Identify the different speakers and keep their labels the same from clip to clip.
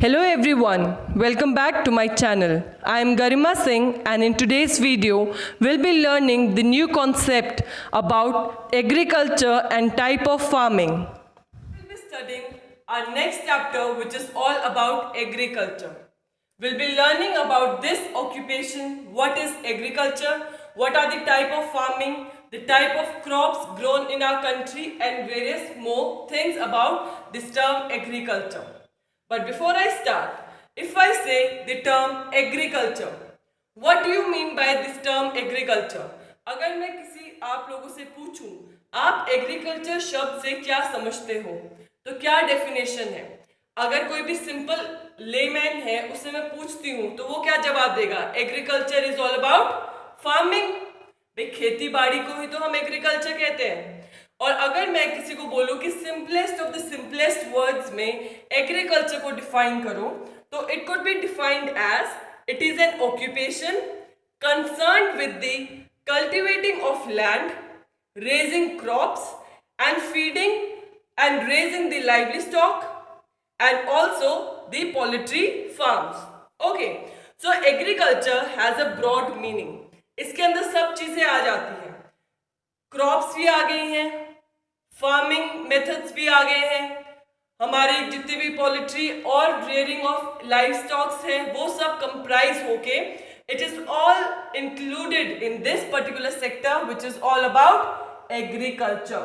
Speaker 1: Hello everyone, welcome back to my channel. I am Garima Singh and in today's video, we'll be learning the new concept about agriculture and type of farming. We'll be studying our next chapter which is all about agriculture. We'll be learning about this occupation, what is agriculture, what are the type of farming, the type of crops grown in our country and various more things about this term agriculture. But before I start, if I say the term agriculture, what do you mean by this term agriculture? अगर मैं किसी आप लोगों से पूछूं, आप agriculture शब्द से क्या समझते हो, तो क्या डेफिनेशन है? अगर कोई भी सिंपल लेमैन है, उससे मैं पूछती हूँ, तो वो क्या जवाब देगा? Agriculture is all about farming. भाई खेती बाड़ी को ही तो हम एग्रीकल्चर कहते हैं। और अगर मैं किसी को बोलूं कि simplest of the simplest words में एग्रीकल्चर को डिफाइन करो, तो it could be defined as it is an occupation concerned with the cultivating of land, raising crops and feeding and raising the lively stock and also the poultry farms. Okay, so agriculture has a broad meaning. इसके अंदर सब चीजें आ जाती हैं, crops भी आ गई हैं, farming methods भी आ गए हैं, हमारे जितने भी पोल्ट्री और रेयरिंग ऑफ लाइव स्टॉक्स हैं वो सब कंप्राइज होके it is all included in this particular sector which is all about agriculture.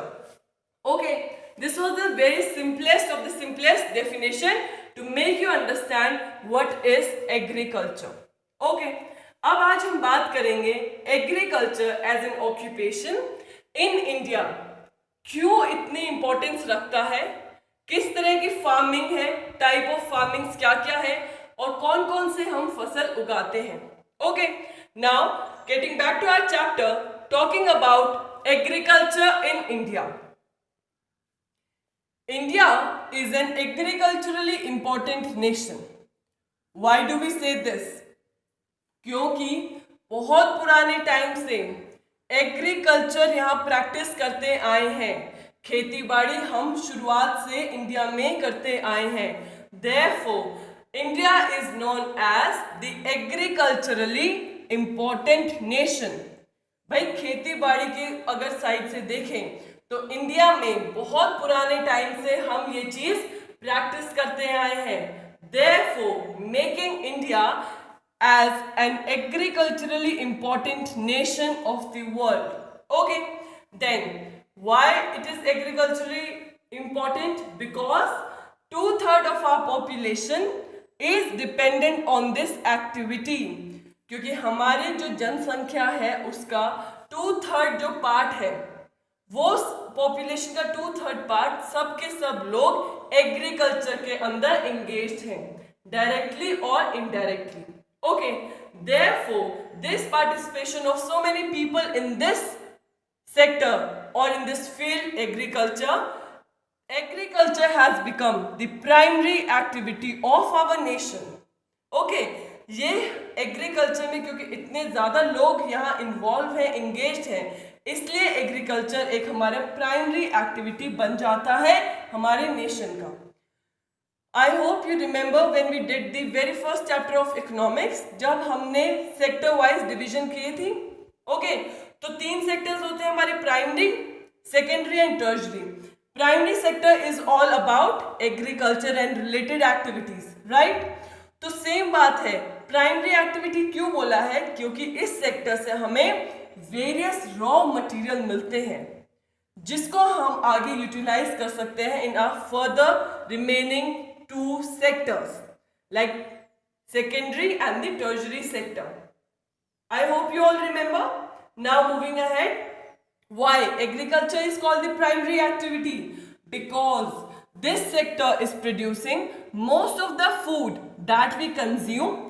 Speaker 1: Okay, this was the very simplest of the simplest definition to make you understand what is agriculture. Okay, अब आज हम बात करेंगे agriculture as an occupation in India. क्यों इतनी importance रखता है, किस तरह की फार्मिंग है, टाइप ऑफ फार्मिंग क्या क्या है और कौन कौन से हम फसल उगाते हैं. Okay, now getting back to our chapter talking about agriculture in India. India is an agriculturally important nation. Why do we say this? क्योंकि बहुत पुराने टाइम से एग्रीकल्चर यहाँ प्रैक्टिस करते आए हैं. खेती बाड़ी हम शुरुआत से इंडिया में करते आए हैं. Therefore, India is known as the agriculturally important nation. भाई खेती बाड़ी के अगर साइड से देखें तो इंडिया में बहुत पुराने टाइम से हम ये चीज प्रैक्टिस करते आए हैं. Therefore, making India as an agriculturally important nation of the world. Okay, then why it is agriculturally important? Because 2/3 of our population is dependent on this activity. क्योंकि हमारे जो जनसंख्या है उसका 2/3 जो पार्ट है, वो पॉपुलेशन का 2/3 पार्ट सब के सब लोग एग्रीकल्चर के अंदर एंगेज्ड हैं, डायरेक्टली और indirectly. Okay, therefore this participation of so many people in this sector और in this field agriculture has become the primary activity of our nation. Okay, ये एग्रीकल्चर में क्योंकि इतने ज्यादा लोग यहाँ इन्वॉल्व हैं, एंगेज्ड हैं, इसलिए एग्रीकल्चर एक हमारा प्राइमरी एक्टिविटी बन जाता है हमारे नेशन का. I hope you remember when we did the very first chapter of economics, जब हमने सेक्टर वाइज डिवीजन किए थी. ओके, तो 3 सेक्टर्स होते हैं हमारे, primary, secondary and tertiary. Primary sector is all about agriculture and related activities, right. तो same बात है, प्राइमरी एक्टिविटी क्यों बोला है? क्योंकि इस सेक्टर से हमें वेरियस रॉ मटेरियल मिलते हैं जिसको हम आगे यूटिलाइज कर सकते हैं in our further remaining 2 sectors like secondary and the tertiary sector. I hope you all remember. Now moving ahead, why agriculture is called the primary activity? Because this sector is producing most of the food that we consume.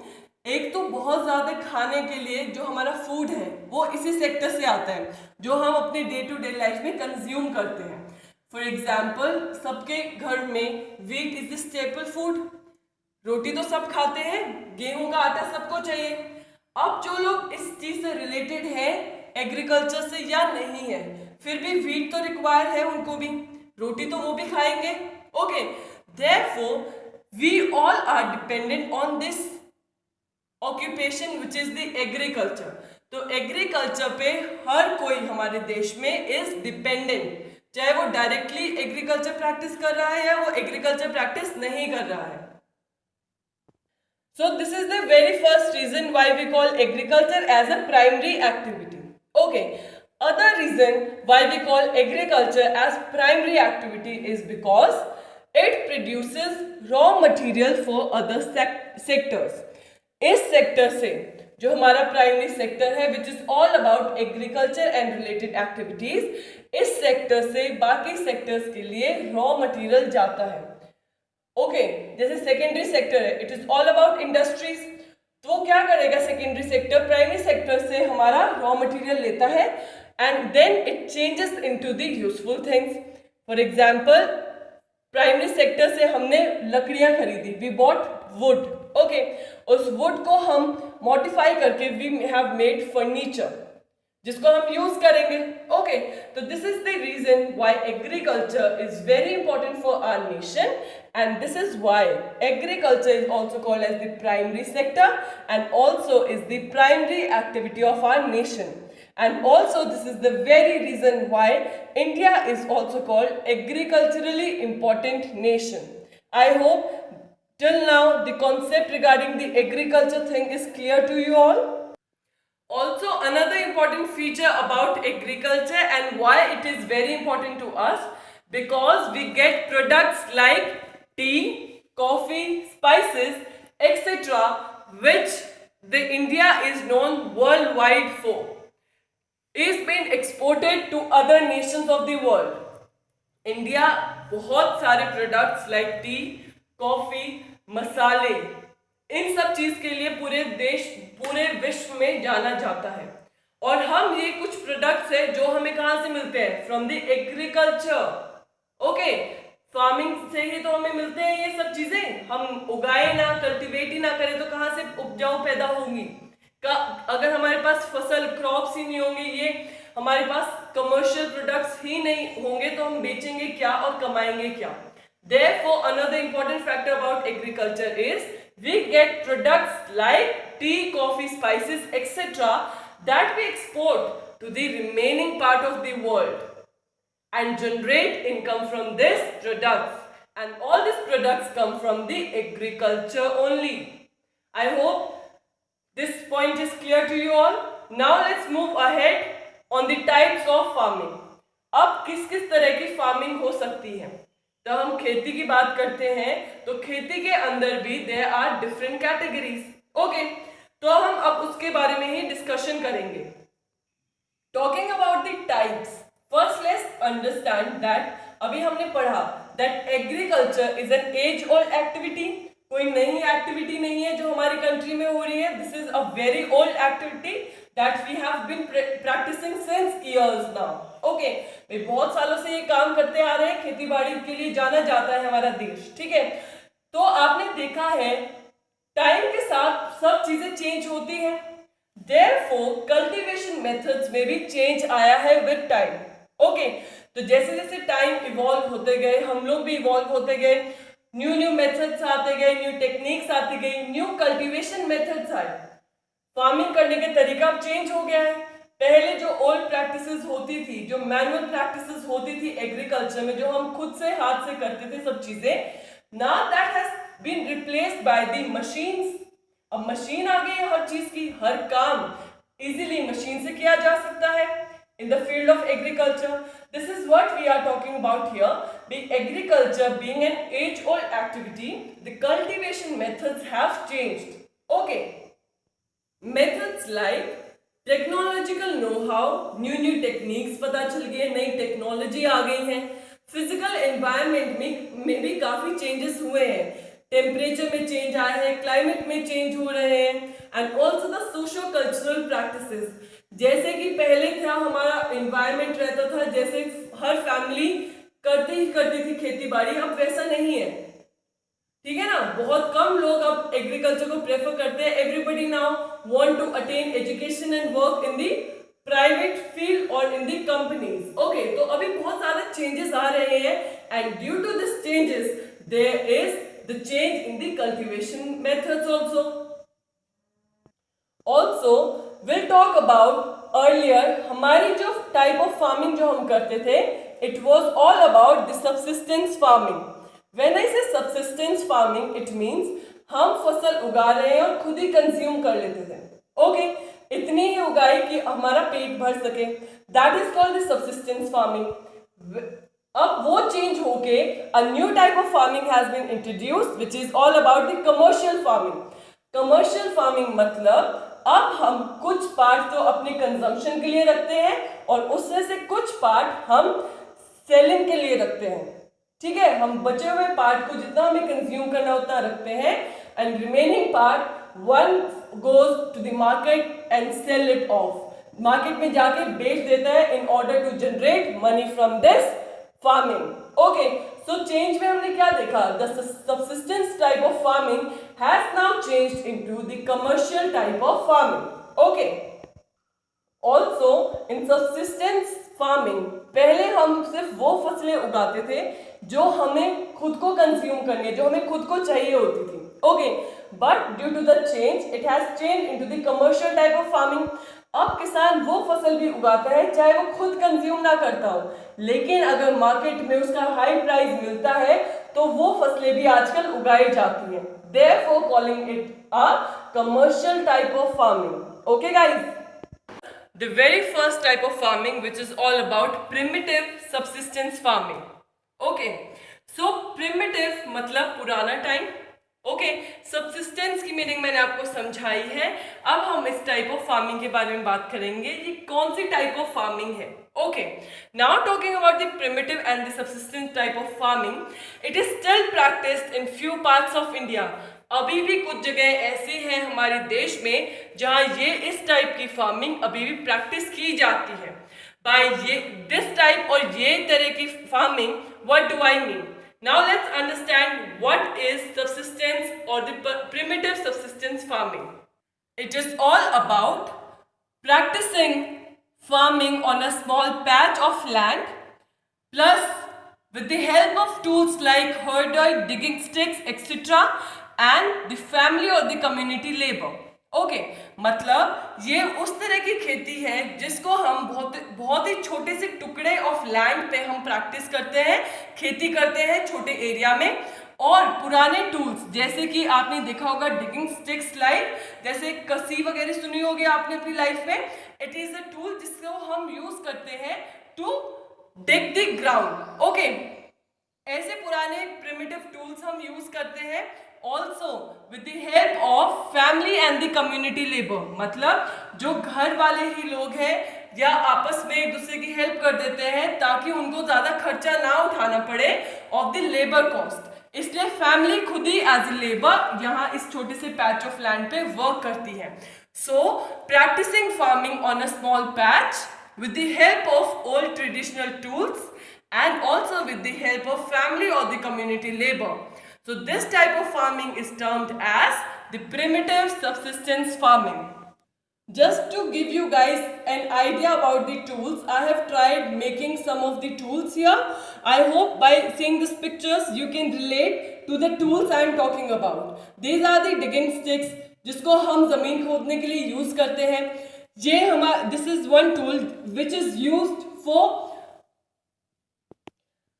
Speaker 1: एक तो बहुत ज़्यादा खाने के लिए जो हमारा food है वो इसी सेक्टर से आता है, जो हम अपने डे टू डे लाइफ में कंज्यूम करते हैं. फॉर एग्जाम्पल, सबके घर में wheat is the staple food. रोटी तो सब खाते हैं, गेहूं का आटा सबको चाहिए. अब जो लोग इस चीज़ से रिलेटेड हैं एग्रीकल्चर से या नहीं है, फिर भी वीट तो रिक्वायर है उनको भी, रोटी तो वो भी खाएंगे. Okay, therefore we all are dependent on this occupation which is the agriculture. तो एग्रीकल्चर पे हर कोई हमारे देश में इज डिपेंडेंट, चाहे वो डायरेक्टली एग्रीकल्चर प्रैक्टिस कर रहा है या वो एग्रीकल्चर प्रैक्टिस नहीं कर रहा है. So this is the very first reason why we call agriculture as a primary activity. Okay. Other reason why we call agriculture as primary activity is because it produces raw material for other sectors. इस sector से जो हमारा primary sector है which is all about agriculture and related activities, इस sector से बाकी sectors के लिए रॉ मटेरियल जाता है. ओके, जैसे सेकेंडरी सेक्टर है, it is all about industries. तो वो क्या करेगा सेकेंडरी सेक्टर, प्राइमरी सेक्टर से हमारा रॉ मटेरियल लेता है and then it changes into the useful things. For example, primary sector से हमने लकड़ियां खरीदी, we bought wood. Okay, उस wood को हम modify करके we have made furniture जिसको हम यूज करेंगे. Okay, तो this is the reason why agriculture is very important for our nation, and this is why agriculture is also called as the primary sector and also is the primary activity of our nation. And also this is the very reason why India is also called agriculturally important nation. I hope till now the concept regarding the agriculture thing is clear to you all. Also another important feature about agriculture and why it is very important to us, because we get products like tea, coffee, spices, etc. which the India is known worldwide for. is being exported to other nations of the world. India बहुत सारे products like tea, coffee, मसाले, इन सब चीज के लिए पूरे विश्व में जाना जाता है. और हम ये कुछ प्रोडक्ट्स है जो हमें कहाँ से मिलते हैं, from the agriculture. Okay, farming से ही तो हमें मिलते हैं ये सब चीजें. हम उगाए ना, कल्टीवेट ही ना करें तो कहाँ से उपजाऊ पैदा होंगी. अगर हमारे पास फसल क्रॉप्स ही नहीं होंगे, ये हमारे पास कमर्शियल प्रोडक्ट्स ही नहीं होंगे तो हम बेचेंगे क्या और कमाएंगे क्या. Therefore, another important factor about agriculture is we get products like tea, coffee, spices, etc. that we export to the remaining part of the world and generate income from these products. And all these products come from the agriculture only. I hope this point is clear to you all. Now let's move ahead on the types of farming. अब किस किस तरह की farming हो सकती है. तो हम खेती की बात करते हैं तो खेती के अंदर भी there are different categories. Okay, तो हम अब उसके बारे में ही डिस्कशन करेंगे. Talking about the types, first let's understand that अभी हमने पढ़ा that agriculture is an age old activity. कोई नई एक्टिविटी नहीं है जो हमारी कंट्री में हो रही है. This is a very old activity that we have been practising since years now. Okay, बहुत सालों से ये काम करते आ रहे हैं, खेती बाड़ी के लिए जाना जाता है हमारा देश. ठीक है, तो आपने देखा है टाइम के साथ सब चीजें चेंज होती हैं. देयरफॉर कल्टीवेशन मेथड्स में भी चेंज आया है विद टाइम. ओके, तो जैसे जैसे टाइम इवॉल्व होते गए, हम लोग भी इवॉल्व होते गए, न्यू मेथड्स आते गए, न्यू टेक्निक्स आती गई, न्यू कल्टीवेशन मेथड्स आए. फार्मिंग करने के तरीका अब चेंज हो गया है. पहले जो ओल्ड प्रैक्टिसेस होती थी, जो मैनुअल प्रैक्टिसेस होती थी एग्रीकल्चर में, जो हम खुद से हाथ से करते थे सब चीजें, now that has been replaced by the machines. अब मशीन आ गई है हर चीज की, हर काम इजीली मशीन से किया जा सकता है in the field of agriculture. This is what we are talking about here. The agriculture being an age-old activity, the cultivation methods have changed. Okay, methods like technological know how, new techniques पता चल गई है, नई technology आ गई है. Physical environment में भी काफी चेंजेस हुए हैं. टेम्परेचर में चेंज आया है, क्लाइमेट में चेंज हो रहे हैं. And also the socio cultural practices, जैसे कि पहले था हमारा एनवायरनमेंट रहता था, जैसे हर फैमिली करती थी खेती बाड़ी, अब वैसा नहीं है. ठीक है ना, बहुत कम लोग अब एग्रीकल्चर को प्रेफर करते हैं. Everybody now want to attain education and work in the private field और इन दी कंपनीज. ओके, तो अभी बहुत सारे चेंजेस आ रहे हैं and due to this changes there is the change in the cultivation methods also. Also, we'll talk about earlier हमारी जो type of farming जो हम करते थे, it was all about the subsistence farming. When I say subsistence farming, it means हम फसल उगा रहे हैं और खुद ही कंज्यूम कर लेते थे. ओके, इतनी ही उगाई कि हमारा पेट भर सके. That is called the subsistence farming. अब वो चेंज होके a new type of farming has been introduced which is all about the commercial farming. Commercial farming मतलब अब हम कुछ पार्ट तो अपने कंजम्पशन के लिए रखते हैं और उसमें से कुछ पार्ट हम सेलिंग के लिए रखते हैं. ठीक है, हम बचे हुए पार्ट को जितना हमें कंज्यूम करना उतना रखते हैं and remaining part one goes to the market and sell it off. Market में जाके बेच देता है in order to generate money from this farming. Okay, so change में हमने क्या देखा? The subsistence type of farming has now changed into the commercial type of farming. Okay, also in subsistence farming पहले हम सिर्फ वो फसलें उगाते थे जो हमें खुद को कंज्यूम करनी है, जो हमें खुद को चाहिए होती थी. Okay, but due to the change it has change into the commercial type of farming. अब किसान वो फसल भी उगाता है चाहे वो खुद कंज्यूम ना करता हो, लेकिन अगर मार्केट में उसका हाई प्राइस मिलता है तो वो फसलें भी आजकल उगाई जाती हैं. Therefore calling it a commercial type of farming. Okay guys, the very first type of farming which is all about primitive subsistence farming. Okay, so primitive मतलब पुराना टाइम. ओके, सबसिस्टेंस की मीनिंग मैंने आपको समझाई है. अब हम इस टाइप ऑफ फार्मिंग के बारे में बात करेंगे. ये कौन सी टाइप ऑफ फार्मिंग है? Okay, now talking about the primitive and the subsistence type of farming, it is still practised in few parts of India. अभी भी कुछ जगह ऐसी हैं हमारे देश में जहां ये इस टाइप की फार्मिंग अभी भी प्रैक्टिस की जाती है. बाय ये दिस टाइप और ये तरह की farming, what do I mean? Now let's understand what is subsistence और the primitive subsistence farming. It is all about practicing farming on a small patch of land plus with the help of tools like herder, digging sticks, etc. and the family or the community labor. Okay, मतलब ये उस तरह की खेती है जिसको हम बहुत ही छोटे से टुकड़े ऑफ लैंड पे हम प्रैक्टिस करते हैं, खेती करते हैं छोटे एरिया में. और पुराने टूल्स जैसे कि आपने देखा होगा डिगिंग स्टिक्स, लाइक जैसे कसी वगैरह सुनी होगी आपने अपनी लाइफ में. इट इज अ टूल जिसको हम यूज करते हैं to dig the ground. Okay, ऐसे पुराने primitive tools हम यूज करते हैं. Also with the help of family and the community labor, मतलब जो घर वाले ही लोग हैं या आपस में एक दूसरे की हेल्प कर देते हैं ताकि उनको ज्यादा खर्चा ना उठाना पड़े ऑफ द लेबर कॉस्ट. इसलिए फैमिली खुद ही एज ए लेबर यहाँ इस छोटे से पैच ऑफ लैंड पे वर्क करती है. So practicing farming on a small patch with the help of old traditional tools and also with the help of family or the community labor. So this type of farming is termed as the primitive subsistence farming. Just to give you guys an idea about the tools, I have tried making some of the tools here. I hope by seeing these pictures you can relate to the tools I am talking about. These are the digging sticks जिसको हम जमीन खोदने के लिए use करते हैं. ये हमारा this is one tool which is used for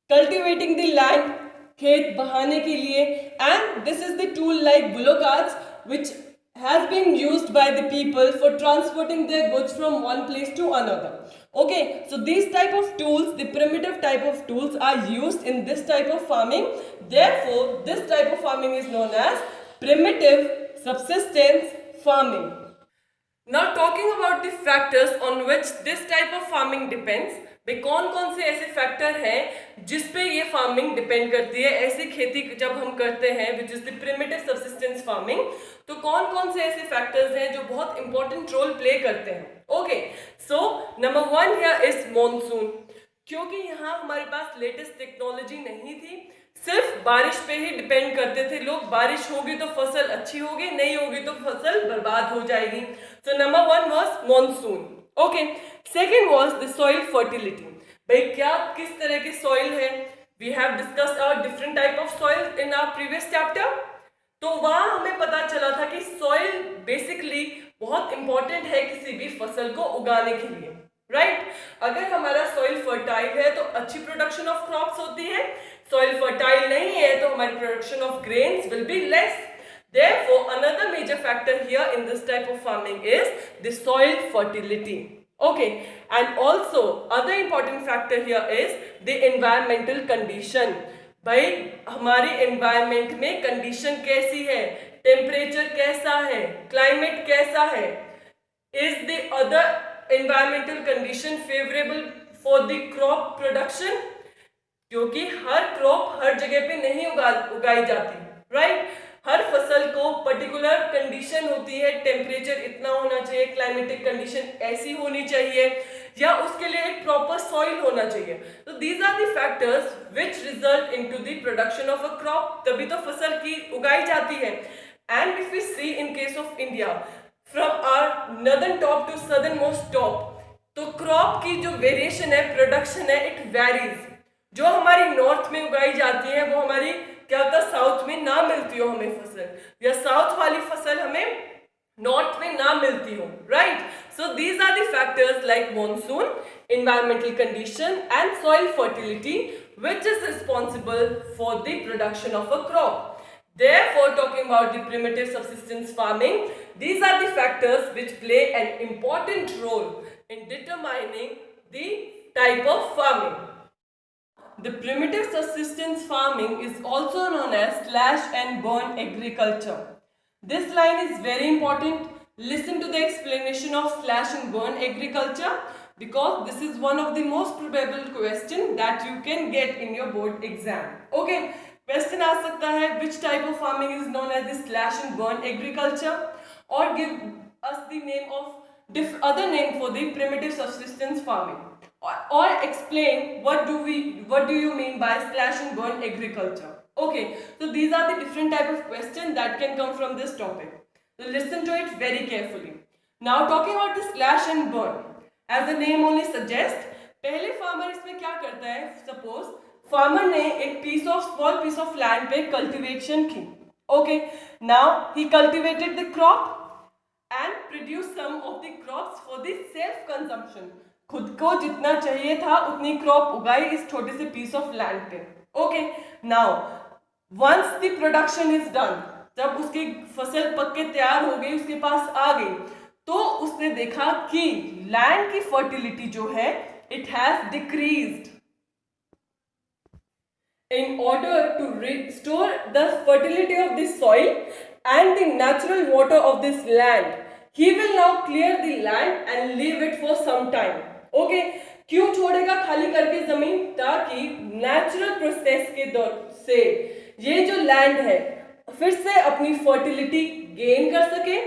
Speaker 1: cultivating the land, खेत बहाने के लिए. And this is the tool like Bulo carts which has been used by the people for transporting their goods from one place to another. Okay, so these type of tools, the primitive type of tools, are used in this type of farming. Therefore this type of farming is known as primitive subsistence farming. Now talking about the factors on which this type of farming depends. भाई कौन कौन से ऐसे factor हैं जिस पे ये farming depend करती है. ऐसी खेती जब हम करते हैं विच is the primitive subsistence farming, तो कौन कौन से ऐसे फैक्टर्स हैं जो बहुत इंपॉर्टेंट रोल प्ले करते हैं. Okay, so number 1 here is monsoon. क्योंकि यहाँ हमारे पास लेटेस्ट टेक्नोलॉजी नहीं थी, सिर्फ बारिश पे ही डिपेंड करते थे लोग. बारिश होगी तो फसल अच्छी होगी, नहीं होगी तो फसल बर्बाद हो जाएगी. So number 1 was monsoon. Okay, second was the soil fertility. भाई क्या किस तरह की सॉइल है, We have discussed our different type of soil in our previous chapter. तो वहां हमें पता चला था कि सॉइल बेसिकली बहुत इंपॉर्टेंट है किसी भी फसल को उगाने के लिए, राइट? अगर हमारा सॉइल फर्टाइल है तो अच्छी प्रोडक्शन ऑफ क्रॉप्स होती है, सॉइल फर्टाइल नहीं है तो हमारी production of grains will be less. Therefore, another major factor here in this type of farming is the soil fertility. Okay, and also other important factor here is the environmental condition. भाई हमारी environment में condition कैसी है, temperature कैसा है, climate कैसा है, is the other environmental condition favourable for the crop production? क्योंकि हर क्रॉप हर जगह पे नहीं उगाई जाती, राइट? हर फसल को पर्टिकुलर कंडीशन होती है, टेम्परेचर इतना होना चाहिए, क्लाइमेटिक कंडीशन ऐसी होनी चाहिए, या उसके लिए एक प्रॉपर सॉइल होना चाहिए. तो these are the factors which result into the production of a crop. तभी तो फसल की उगाई जाती है. And if we see in case of India from our northern top to southern most top, तो क्रॉप की जो वेरिएशन है, प्रोडक्शन है, इट वेरीज. जो हमारी नॉर्थ में उगाई जाती है वो हमारी क्या होता है साउथ में ना मिलती हो हमें फसल, या साउथ वाली फसल हमें नॉर्थ में ना मिलती हो, right? So these are the factors like monsoon, environmental condition and soil fertility which is responsible for the production of a crop. Therefore, talking about the primitive subsistence farming, these are the factors which play an important role in determining the type of farming. The primitive subsistence farming is also known as slash and burn agriculture. This line is very important. Listen to the explanation of slash and burn agriculture because this is one of the most probable question that you can get in your board exam. Okay, question आ सकता है which type of farming is known as the slash and burn agriculture, or give us the name of other name for the primitive subsistence farming. Or explain what do you mean by slash and burn agriculture. Okay, so these are the different type of questions that can come from this topic. So listen to it very carefully. Now talking about the slash and burn, as the name only suggests, पहले farmer इसमें क्या करता है? Suppose farmer ने एक small piece of land पे cultivation की. Okay, now he cultivated the crop and produced some of the crops for the self consumption. खुद को जितना चाहिए था उतनी क्रॉप उगाई इस छोटे से पीस ऑफ लैंड पे. Okay, now once the production is done, जब उसकी फसल पक के तैयार हो गई, उसके पास आ गई, तो उसने देखा कि लैंड की फर्टिलिटी जो है it has decreased. In order to restore the fertility of this soil and the natural water of this land, he will now clear the land and leave it for some time. Okay, क्यों छोड़ेगा खाली करके जमीन? ताकि natural process के दौर से ये जो लैंड है फिर से अपनी फर्टिलिटी गेन कर सके,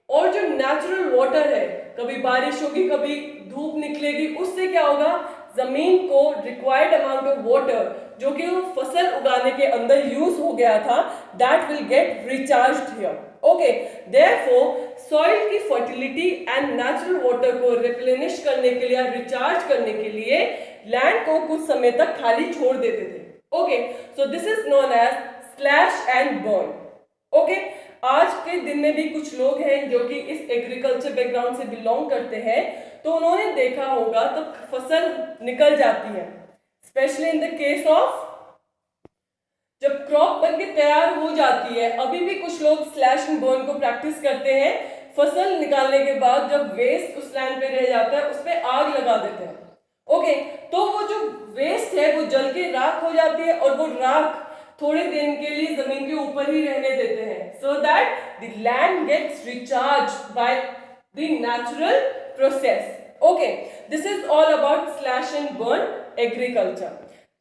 Speaker 1: और जो नेचुरल वाटर है, कभी बारिश होगी कभी धूप निकलेगी, उससे क्या होगा, जमीन को रिक्वायर्ड अमाउंट ऑफ वाटर जो कि वो फसल उगाने के अंदर यूज हो गया था, that will get recharged here. Okay, therefore soil की फर्टिलिटी एंड नेचुरल वाटर को रिप्लेनिश करने के लिए, रिचार्ज करने के लिए लैंड को कुछ समय तक खाली छोड़ देते थे. Okay, so this is known as slash and burn. Okay, आज के दिन में भी कुछ लोग हैं जो कि इस एग्रीकल्चर बैकग्राउंड से बिलोंग करते हैं, तो उन्होंने देखा होगा तो फसल निकल जाती है, specially in the case of जब क्रॉप बनके तैयार हो जाती है. अभी भी कुछ लोग स्लैश एंड बर्न को प्रैक्टिस करते हैं. फसल निकालने के बाद जब वेस्ट उस लैंड पे रह जाता है, उस पे आग लगा देते हैं. ओके, तो वो जो वेस्ट है वो जल के राख हो जाती है, और वो राख थोड़े दिन के लिए जमीन के ऊपर ही रहने देते हैं, so that the land gets recharge by the natural process. Okay, this is all about slash and burn agriculture.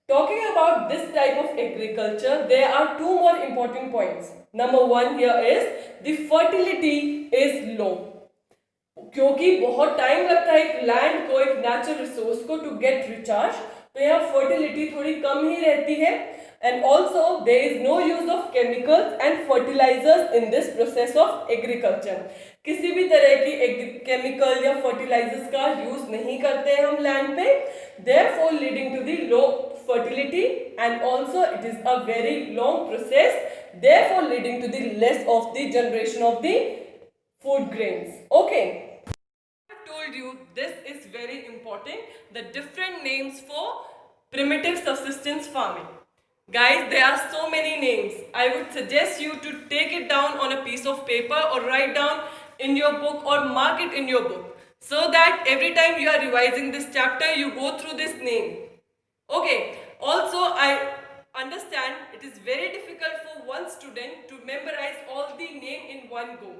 Speaker 1: Talking about this type of agriculture, there are two more important points. Number one here is the fertility is low. क्योंकि बहुत time लगता है एक land को, एक natural resource को to get recharge, तो यहाँ फर्टिलिटी थोड़ी कम ही रहती है. And also there is no use of chemicals and fertilisers in this process of agriculture. किसी भी तरह की केमिकल या फर्टिलाइजर्स का यूज नहीं करते हैं हम लैंड पे, therefore leading to the low fertility, and also it is a very long process, therefore leading to the less of the generation of the food grains. Okay, I told you this is very important, the different names for primitive subsistence farming. Guys, there are so many names. I would suggest you to take it down on a piece of paper or write down in your book or mark it in your book, so that every time you are revising this chapter you go through this name. Okay, also I understand it is very difficult for one student to memorize all the name in one go.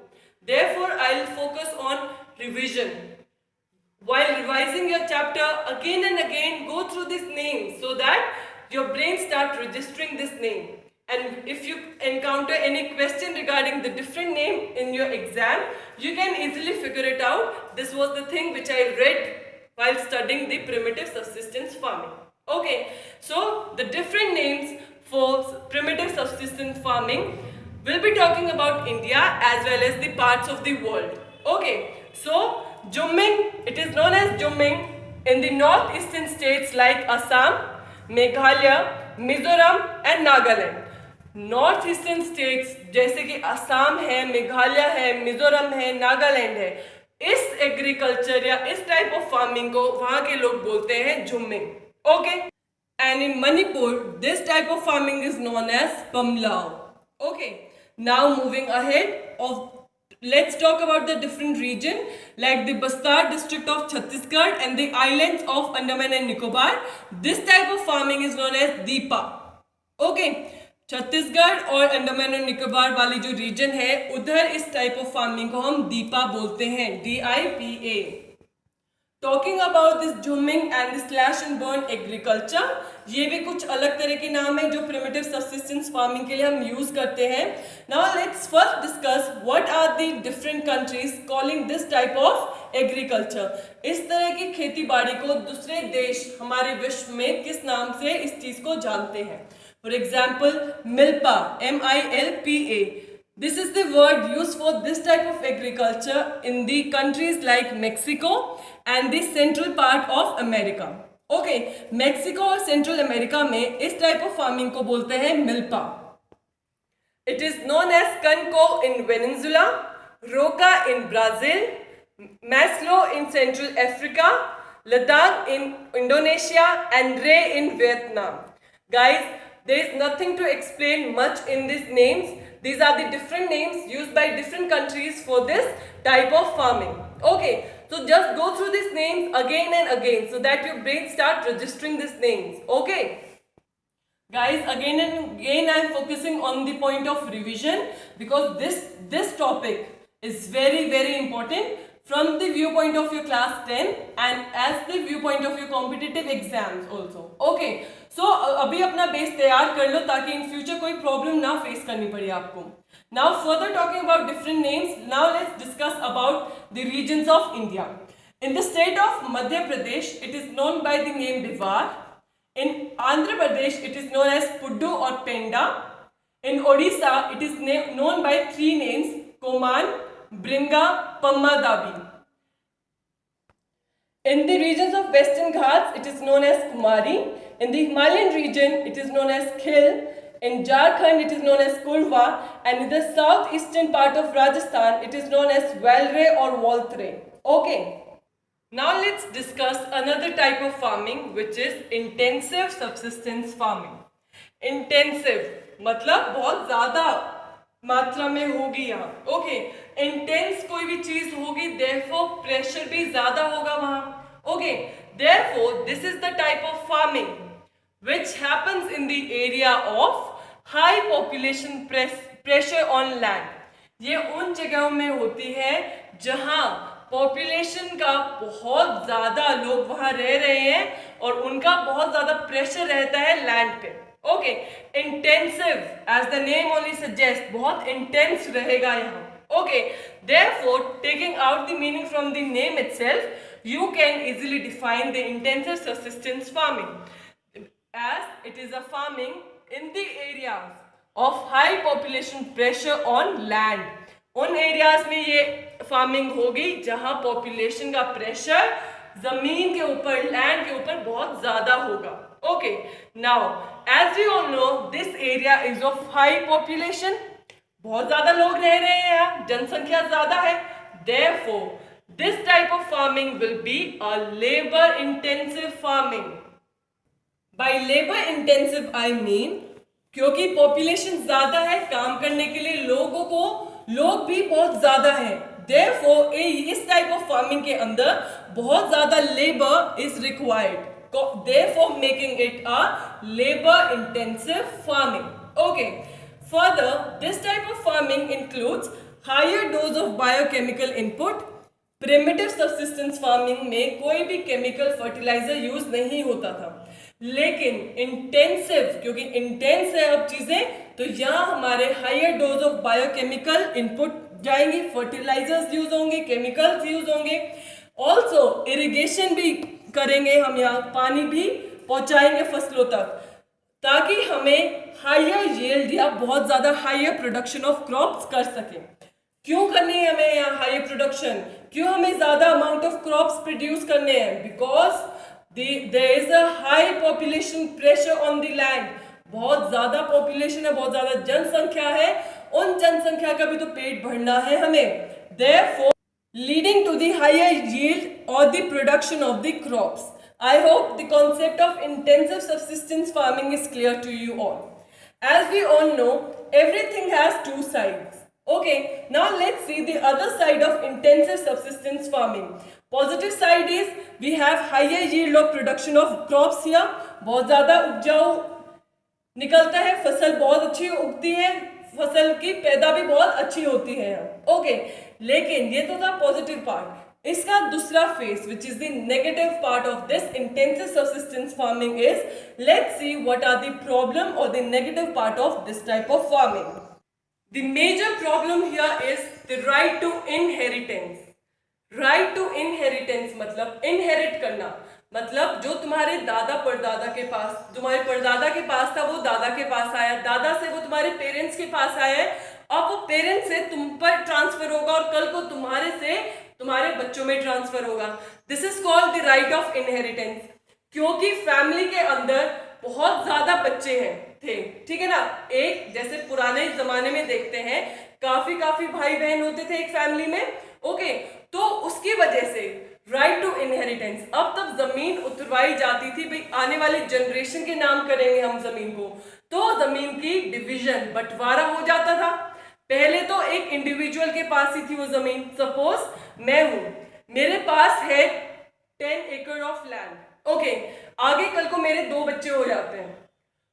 Speaker 1: Therefore, I will focus on revision. While revising your chapter, again and again go through this name so that your brain starts registering this name. And if you encounter any question regarding the different name in your exam, you can easily figure it out. This was the thing which I read while studying the primitive subsistence farming. Okay, so the different names for primitive subsistence farming, we'll be talking about India as well as the parts of the world. Okay, so Jumming, it is known as Jumming in the northeastern states like Assam, Meghalaya, Mizoram and Nagaland. North eastern states जैसे कि असम है, मेघालय है, मिजोरम है, नागालैंड है, इस agriculture या इस type of farming को वहां के लोग बोलते हैं jhumming. Okay, and in Manipur this type of farming is known as Pamlou. Okay, now moving ahead of let's talk about the different region like the Bastar district of Chhattisgarh and the islands of Andaman and Nicobar. This type of farming is known as Deepa. Okay, Chhattisgarh और अंडमान और निकोबार वाली जो reason है उधर इस type of farming को हम दीपा बोलते हैं, DIPA. Talking about this zooming and the slash and burn agriculture, ये भी कुछ अलग तरह के नाम है जो प्रिमिटिव सब्सिस्टेंस फार्मिंग के लिए हम यूज करते हैं. Now let's first discuss what are the different countries calling this type of agriculture. इस तरह की खेती बाड़ी को दूसरे देश हमारे विश्व में किस नाम से इस चीज को जानते हैं. For example milpa, MILPA. This is the word used for this type of agriculture in the countries like Mexico and the central part of America. Okay, Mexico और Central America में इस type of farming को बोलते हैं milpa. It is known as Canco in Venezuela, Roca in Brazil, Maslo in Central Africa, Ladakh in Indonesia, and Ray in Vietnam. Guys, there is nothing to explain much in these names. These are the different names used by different countries for this type of farming. Okay, so just go through these names again and again so that your brain starts registering these names. Okay, guys, again and again I am focusing on the point of revision because this topic is very important from the viewpoint of your class 10 and as the viewpoint of your competitive exams also. Okay, so अभी अपना base तैयार कर लो ताकि in future कोई problem ना face करनी पड़े आपको. Now further talking about different names, now let's discuss about the regions of India. In the state of Madhya Pradesh, it is known by the name Bivar. In Andhra Pradesh, it is known as Puddu or Penda. In Odisha, it is known by three names: Koman, Bringa, Pammadabi. In the regions of Western Ghats, it is known as Kumari. In the Himalayan region, it is known as Khil. In Jharkhand, it is known as Kurva. And in the southeastern part of Rajasthan, it is known as Valre or Waltre. Okay. Now let's discuss another type of farming which is intensive subsistence farming. Intensive मतलब बहुत ज़्यादा मात्रा में होगी यहाँ. Okay, intense कोई भी चीज होगी therefore प्रेशर भी ज्यादा होगा वहाँ. Okay, therefore this is the type of farming which happens in the area of high population pressure on land. ये उन जगहों में होती है जहाँ पॉपुलेशन का बहुत ज्यादा लोग वहाँ रह रहे हैं और उनका बहुत ज्यादा प्रेशर रहता है लैंड पे. Okay, intensive as the name only suggest, बहुत इंटेंस रहेगा यहाँ. Okay, therefore taking out the meaning from the name itself, you can easily define the intensive subsistence farming as it is a farming in the areas of high population pressure on land. उन areas में ये farming होगी जहां population का pressure जमीन के ऊपर, land के ऊपर बहुत ज्यादा होगा. Okay, now as we all know, this area is of high population. बहुत ज्यादा लोग रह रहे हैं यहाँ, जनसंख्या ज्यादा है. Therefore, this type of farming will be a labor intensive farming. By labor intensive I mean क्योंकि पॉपुलेशन ज्यादा है, काम करने के लिए लोग भी बहुत ज्यादा है. Therefore, इस टाइप ऑफ फार्मिंग के अंदर बहुत ज्यादा labour is required. Therefore, making it a labor-intensive farming. Okay. Further, this type of farming includes higher dose of biochemical input. Primitive subsistence farming में कोई भी chemical fertilizer use नहीं होता था. लेकिन intensive, क्योंकि intense है अब चीजें, तो यहाँ हमारे higher dose of biochemical input जाएंगी, fertilizers use होंगे, chemicals use होंगे. Also, irrigation भी करेंगे हम, यहाँ पानी भी पहुंचाएंगे फसलों तक, ताकि हमें हायर यील्ड या बहुत ज्यादा हायर प्रोडक्शन ऑफ क्रॉप्स कर सकें. क्यों करनी है हमें यहाँ हायर प्रोडक्शन, क्यों हमें ज्यादा अमाउंट ऑफ क्रॉप्स प्रोड्यूस करने हैं? Because there is a high population pressure on the land. बहुत ज्यादा पॉपुलेशन है, बहुत ज्यादा जनसंख्या है, उन जनसंख्या का भी तो पेट भरना है हमें. Therefore, leading to the higher yield or the production of the crops. I hope the concept of intensive subsistence farming is clear to you all. As we all know, everything has two sides. Okay, now let's see the other side of intensive subsistence farming. Positive side is we have higher yield of production of crops here. बहुत ज़्यादा उपजाऊ निकलता है, फसल बहुत अच्छी उगती है, फसल की पैदा भी बहुत अच्छी होती है. ओके, लेकिन ये तो था पॉजिटिव पार्ट. इसका दूसरा face which is the negative part of this intensive subsistence farming is, let's see what are the problem और the negative part of this type of farming. The major problem here is the right to inheritance. Right to inheritance मतलब inherit करना, मतलब जो तुम्हारे दादा परदादा के पास, तुम्हारे परदादा के पास था वो दादा के पास आया, दादा से वो तुम्हारे पेरेंट्स के पास आया है, अब वो पेरेंट्स से तुम पर ट्रांसफर होगा और कल को तुम्हारे से तुम्हारे बच्चों में ट्रांसफर होगा. This is called the right of inheritance. क्योंकि फैमिली के अंदर बहुत ज्यादा बच्चे हैं थे, ठीक है ना. एक जैसे पुराने जमाने में देखते हैं काफी भाई बहन होते थे एक फैमिली में. ओके, तो उसकी वजह से राइट टू इनहेरिटेंस. अब तब जमीन उतरवाई जाती थी, भाई आने वाले जनरेशन के नाम करेंगे हम जमीन को, तो जमीन की डिवीजन बंटवारा हो जाता था. पहले तो एक इंडिविजुअल के पास ही थी वो जमीन. सपोज मैं हूं, मेरे पास है 10 एकड़ ऑफ लैंड. ओके, आगे कल को मेरे 2 बच्चे हो जाते हैं,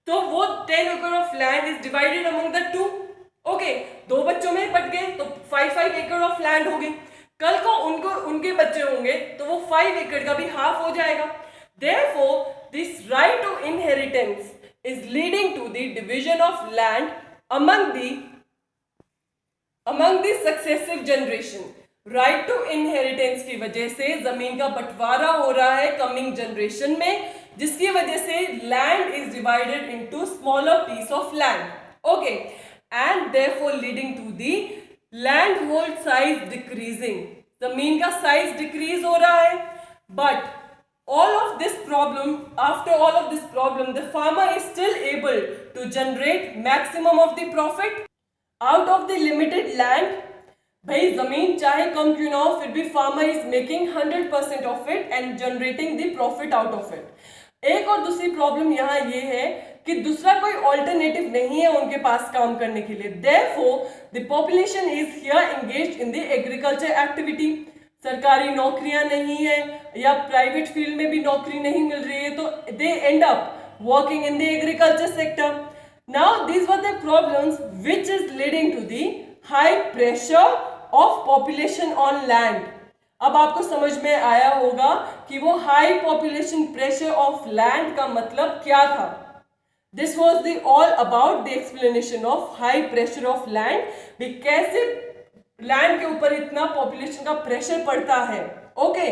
Speaker 1: तो वो 10 एकड़ of land is divided among the 2. Okay, 2 बच्चों में बट गए तो 5 एकड़ ऑफ लैंड होगी. कल को उनके बच्चे होंगे तो वो 5 एकड़ का भी हाफ हो जाएगा. Therefore, this right to inheritance is leading to the division of land among the successive generation. Right to inheritance की वजह से जमीन का बंटवारा हो रहा है कमिंग जनरेशन में, जिसकी वजह से land is divided into smaller piece of land. Okay, and therefore leading to the land hold size decreasing. जमीन का साइज डिक्रीज हो रहा है. But after all of this problem, the farmer is still able to generate maximum of the profit out of the limited land. भाई जमीन चाहे कम क्यों ना हो, फिर भी farmer is making 100% of it and generating the profit out of it. एक और दूसरी प्रॉब्लम यहाँ ये है कि दूसरा कोई ऑल्टरनेटिव नहीं है उनके पास काम करने के लिए. Therefore the population is here engaged in the agriculture activity. सरकारी नौकरियां नहीं है या प्राइवेट फील्ड में भी नौकरी नहीं मिल रही है, तो they end up working in the agriculture sector. Now these were the problems which is leading to the high pressure of population on land. अब आपको समझ में आया होगा कि वो high population pressure of land का मतलब क्या था. This was the all about the explanation of high pressure of land. भी कैसे लैंड के ऊपर इतना पॉपुलेशन का प्रेशर पड़ता है. Okay,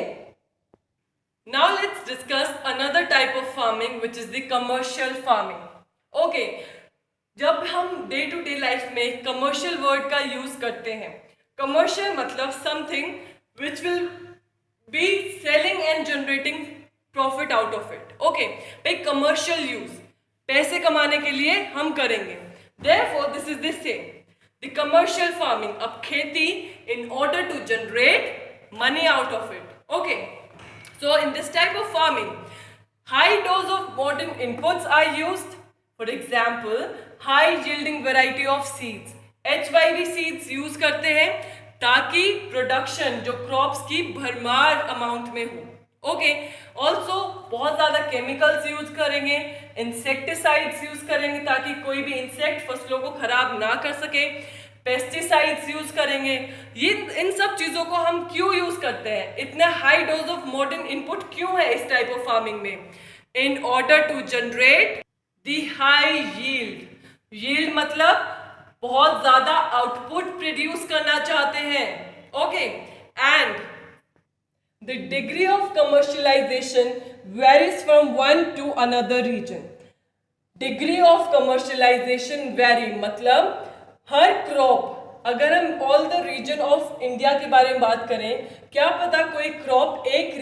Speaker 1: now let's discuss another type of farming which is the commercial farming. Okay, जब हम डे टू डे लाइफ में कमर्शियल वर्ड का यूज करते हैं, कमर्शियल मतलब something which will be selling and generating profit out of it. Okay, भाई commercial use, पैसे कमाने के लिए हम करेंगे. Therefore, this is the same. The commercial farming, अब खेती in order to generate money out of it. Okay. So in this type of farming, high dose of modern inputs are used. For example, high yielding variety of seeds. HYV seeds use करते हैं ताकि production जो crops की भरमार amount में हो. Okay, also बहुत ज़्यादा केमिकल्स यूज करेंगे, इंसेक्टिसाइड्स यूज करेंगे ताकि कोई भी इंसेक्ट फसलों को खराब ना कर सके, पेस्टिसाइड्स यूज करेंगे. ये इन सब चीज़ों को हम क्यों यूज करते हैं, इतना high dose of modern input क्यों है इस टाइप ऑफ फार्मिंग में? In order to generate the high yield. Yield मतलब बहुत ज़्यादा आउटपुट प्रोड्यूस करना चाहते हैं. Okay, and the degree of commercialization varies from one to another region. Degree of commercialization vary मतलब हर क्रॉप, अगर हम all the region of India के बारे में बात करें, क्या पता कोई क्रॉप एक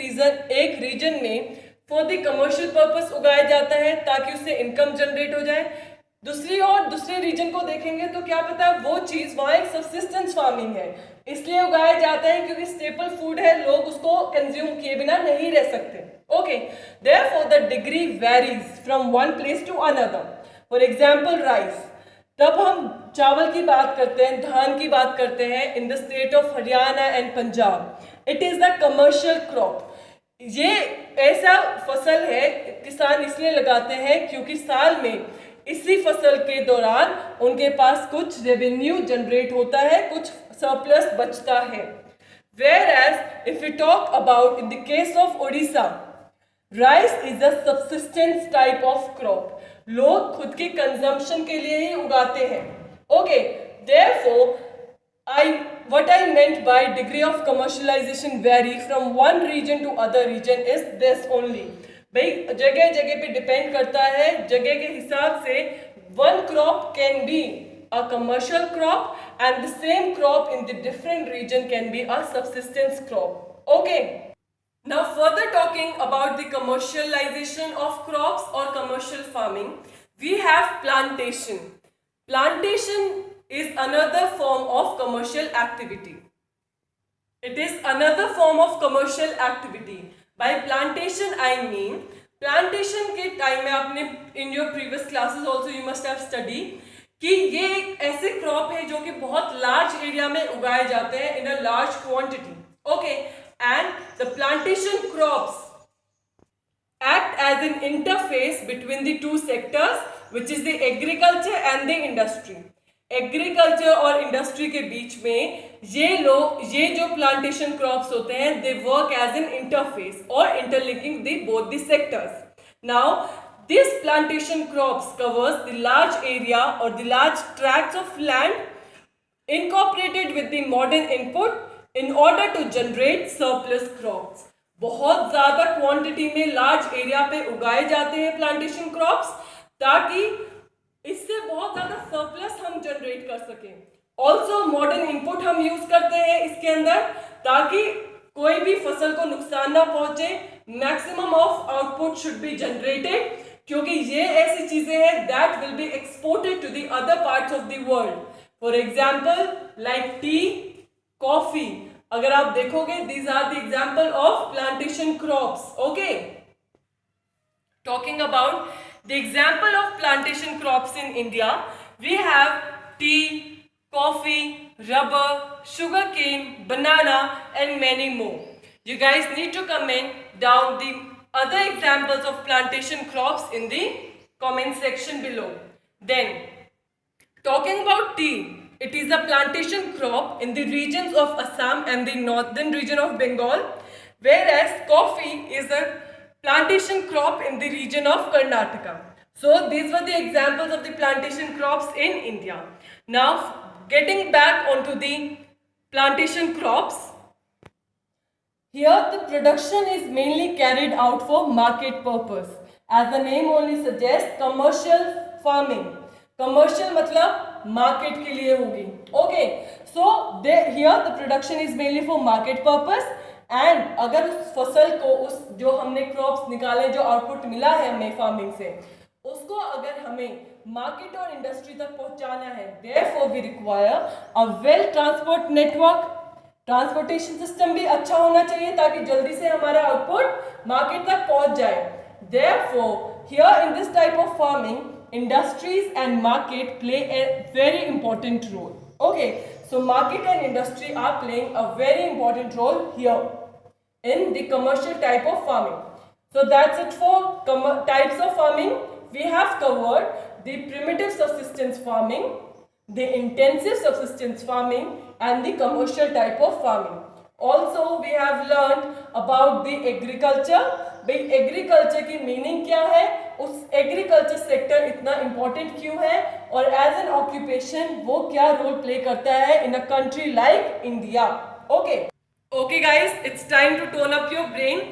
Speaker 1: रीजन में फॉर द कमर्शियल पर्पस उगाया जाता है ताकि उससे इनकम जनरेट हो जाए. दूसरे रीजन को देखेंगे तो क्या पता वो चीज़ वहाँ एक सब्सिस्टेंस फार्मिंग है, इसलिए उगाया जाता है क्योंकि स्टेपल फूड है, लोग उसको कंज्यूम किए बिना नहीं रह सकते. Okay, therefore the degree varies from one place to another. For example rice, तब हम चावल की बात करते हैं, धान की बात करते हैं in the state of Haryana and Punjab. It is the commercial crop. ये ऐसा फसल है किसान इसलिए लगाते हैं क्योंकि साल में इसी फसल के दौरान उनके पास कुछ रेवेन्यू जनरेट होता है, कुछ सरप्लस बचता है. Whereas if we talk about in the case of Odisha, rice is a subsistence type of crop. लोग खुद की कंजम्पशन के लिए ही उगाते हैं. Okay, therefore what I meant by degree of commercialization vary from one region to other region is this only. भाई जगह जगह पे डिपेंड करता है, जगह के हिसाब से one crop can be a commercial crop and the same crop in the different region can be a subsistence crop. Okay, now further talking about the commercialisation of crops और commercial farming, we have plantation. Plantation is another form of commercial activity. It is another form of commercial activity. By plantation I mean, plantation के time में आपने in your previous classes also you must have studied कि ये एक ऐसे crop है जो कि बहुत लार्ज एरिया में उगाए जाते हैं in a large quantity. Okay, and the plantation crops act as an interface between the two sectors, which is the agriculture and the industry. Agriculture और इंडस्ट्री के बीच में ये जो प्लांटेशन क्रॉप्स होते हैं, they work as an interface और interlinking the both the sectors. Now this plantation crops covers the large area और the large tracts of land incorporated with the modern input in order to generate surplus crops. बहुत ज्यादा quantity में large area पे उगाए जाते हैं plantation crops ताकि इससे बहुत ज्यादा सरप्लस हम जनरेट कर सकें. ऑल्सो मॉडर्न इनपुट हम यूज करते हैं इसके अंदर ताकि कोई भी फसल को नुकसान ना पहुंचे. Maximum of output should be generated क्योंकि ये ऐसी चीजें हैं that will be exported to the other parts of the world. For example like tea, coffee. अगर आप देखोगे these are the example of plantation crops. Okay, talking about the example of plantation crops in India, we have tea, coffee, rubber, sugarcane, banana and many more. You guys need to comment down the other examples of plantation crops in the comment section below. Then talking about tea, it is a plantation crop in the regions of Assam and the northern region of Bengal, whereas coffee is a plantation crop in the region of Karnataka. So these were the examples of the plantation crops in India. Now getting back onto the plantation crops, here the production is mainly carried out for market purpose. As the name only suggests, commercial farming. Commercial मतलब market के लिए होगी. Okay, so here the production is mainly for market purpose and अगर उस फसल को, उस जो हमने क्रॉप्स निकाले, जो आउटपुट मिला है हमें फार्मिंग से, उसको अगर हमें मार्केट और इंडस्ट्री तक पहुंचाना है, therefore we require a well transport network. Transportation system भी अच्छा होना चाहिए ताकि जल्दी से हमारा आउटपुट मार्केट तक पहुंच जाए। Therefore here in this type of farming, industries and market play a very important role. Okay, so market and industry are playing a very important role here in the commercial type of farming. So that's it for types of farming. We have covered the primitive subsistence farming, the intensive subsistence farming, and the commercial type of farming. Also we have learned about the agriculture. भाई agriculture की meaning क्या है, उस agriculture sector इतना important क्यों है, और as an occupation वो क्या रोल प्ले करता है in a country like India. Okay guys, it's time to tone up your brain.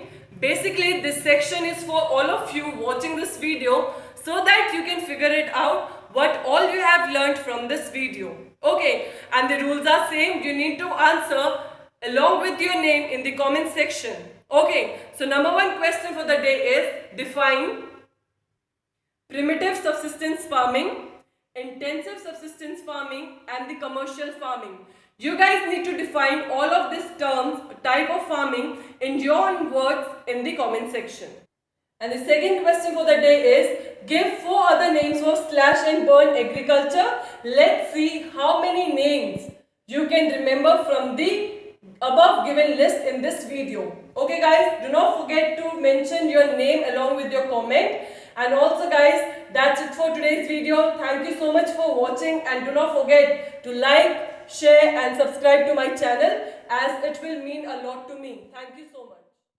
Speaker 1: Basically this section is for all of you watching this video so that you can figure it out what all you have learned from this video. Okay, and the rules are same. You need to answer along with your name in the comment section. Okay, so number one question for the day is define primitive subsistence farming, intensive subsistence farming, and the commercial farming. You guys need to define all of these terms, type of farming in your own words in the comment section. And the second question for the day is give 4 other names for slash and burn agriculture. Let's see how many names you can remember from the above given list in this video. Okay guys, do not forget to mention your name along with your comment. And also guys, that's it for today's video. Thank you so much for watching, and do not forget to like, share and subscribe to my channel, as it will mean a lot to me. Thank you so much.